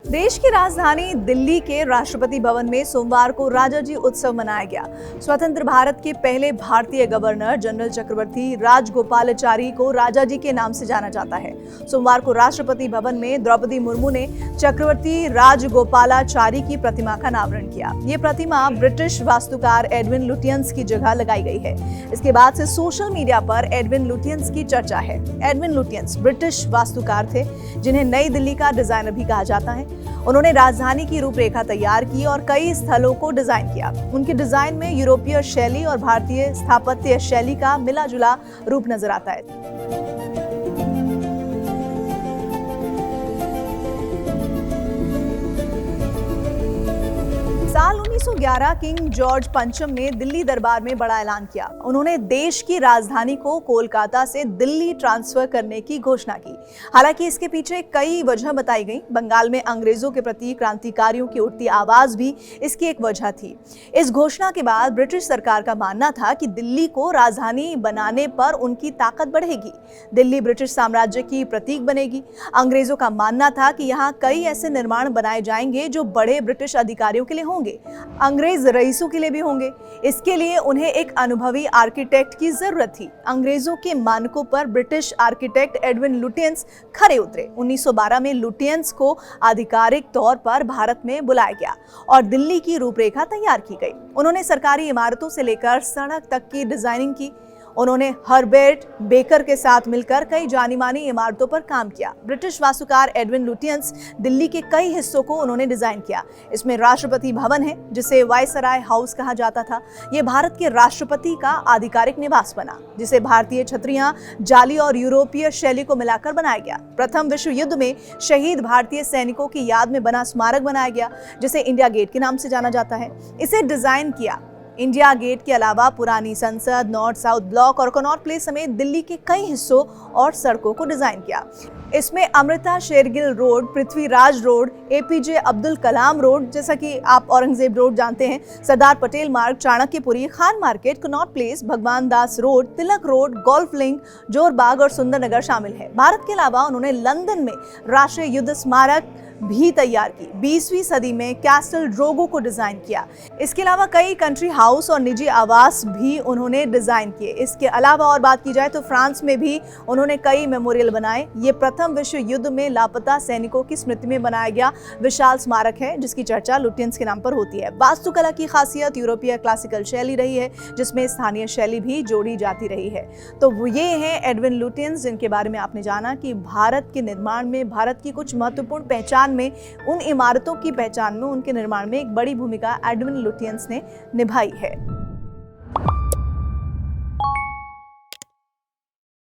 देश की राजधानी दिल्ली के राष्ट्रपति भवन में सोमवार को राजाजी उत्सव मनाया गया। स्वतंत्र भारत के पहले भारतीय गवर्नर जनरल चक्रवर्ती राजगोपालाचारी को राजाजी के नाम से जाना जाता है। सोमवार को राष्ट्रपति भवन में द्रौपदी मुर्मू ने चक्रवर्ती राजगोपालाचारी की प्रतिमा का अनावरण किया। ये प्रतिमा ब्रिटिश वास्तुकार एडविन लुटियंस की जगह लगाई गई है। इसके बाद से सोशल मीडिया पर एडविन लुटियंस की चर्चा है। एडविन लुटियंस ब्रिटिश वास्तुकार थे, जिन्हें नई दिल्ली का डिजाइनर भी कहा जाता है। उन्होंने राजधानी की रूपरेखा तैयार की और कई स्थलों को डिजाइन किया। उनके डिजाइन में यूरोपीय शैली और भारतीय स्थापत्य शैली का मिला-जुला रूप नजर आता है। साल 1911 किंग जॉर्ज पंचम ने दिल्ली दरबार में बड़ा ऐलान किया। उन्होंने देश की राजधानी को कोलकाता से दिल्ली ट्रांसफर करने की घोषणा की। हालांकि इसके पीछे कई वजह बताई गई। बंगाल में अंग्रेजों के प्रति क्रांतिकारियों की उठती आवाज भी इसकी एक वजह थी। इस घोषणा के बाद ब्रिटिश सरकार का मानना था कि दिल्ली को राजधानी बनाने पर उनकी ताकत बढ़ेगी। दिल्ली ब्रिटिश साम्राज्य की प्रतीक बनेगी। अंग्रेजों का मानना था कि यहाँ कई ऐसे निर्माण बनाए जाएंगे जो बड़े ब्रिटिश अधिकारियों के लिए होंगे, अंग्रेज रईसों के लिए भी होंगे। इसके लिए उन्हें एक अनुभवी आर्किटेक्ट की जरूरत थी। अंग्रेजों के मानकों पर ब्रिटिश आर्किटेक्ट एडविन लुटियंस खरे उतरे। 1912 में लुटियंस को आधिकारिक तौर पर भारत में बुलाया गया और दिल्ली की रूपरेखा तैयार की गई। उन्होंने सरकारी इमारतों से लेकर सड़क तक की डिजाइनिंग की। उन्होंने हर्बर्ट बेकर के साथ मिलकर कई जानी-मानी इमारतों पर काम किया। ब्रिटिश वास्तुकार एडविन लुटियंस दिल्ली के कई हिस्सों को उन्होंने डिजाइन किया। इसमें राष्ट्रपति भवन है, जिसे वायसराय हाउस कहा जाता था। यह भारत के राष्ट्रपति का आधिकारिक निवास बना, जिसे भारतीय छतरियां, जाली और यूरोपीय शैली को मिलाकर बनाया गया। प्रथम विश्व युद्ध में शहीद भारतीय सैनिकों की याद में बना स्मारक बनाया गया, जिसे इंडिया गेट के नाम से जाना जाता है। इसे डिजाइन किया इंडिया गेट के अलावा पुरानी संसद, नॉर्थ साउथ ब्लॉक और कनॉट प्लेस समेत दिल्ली के कई हिस्सों और सड़कों को डिजाइन किया। इसमें Amrita Shergill road, Prithviraj road, APJ Abdul Kalam road, जैसा कि आप औरंगजेब रोड जानते हैं, सरदार पटेल मार्ग, Chanakyapuri, Khan market, Connaught place, भगवान दास रोड, तिलक रोड, गोल्फ लिंक, जोरबाग और सुंदर नगर शामिल है। भारत के अलावा उन्होंने लंदन में राष्ट्रीय युद्ध स्मारक भी तैयार की। 20वीं सदी में कैसल ड्रोगो को डिजाइन किया। इसके अलावा कई कंट्री हाउस और निजी आवास भी उन्होंने डिजाइन किए। इसके अलावा और बात की जाए तो फ्रांस में भी उन्होंने कई मेमोरियल बनाए। ये प्रथम विश्व युद्ध में लापता सैनिकों की स्मृति में बनाया गया विशाल स्मारक है, जिसकी चर्चा लुटियंस के नाम पर होती है। वास्तुकला की खासियत यूरोपीय क्लासिकल शैली रही है, जिसमें स्थानीय शैली भी जोड़ी जाती रही है। तो वो ये हैं एडविन लुटियंस, जिनके बारे में आपने जाना कि भारत के निर्माण में, भारत की कुछ महत्वपूर्ण पहचान में, उन इमारतों की पहचान में, उनके निर्माण में एक बड़ी भूमिका एडविन लुटियंस ने निभाई है।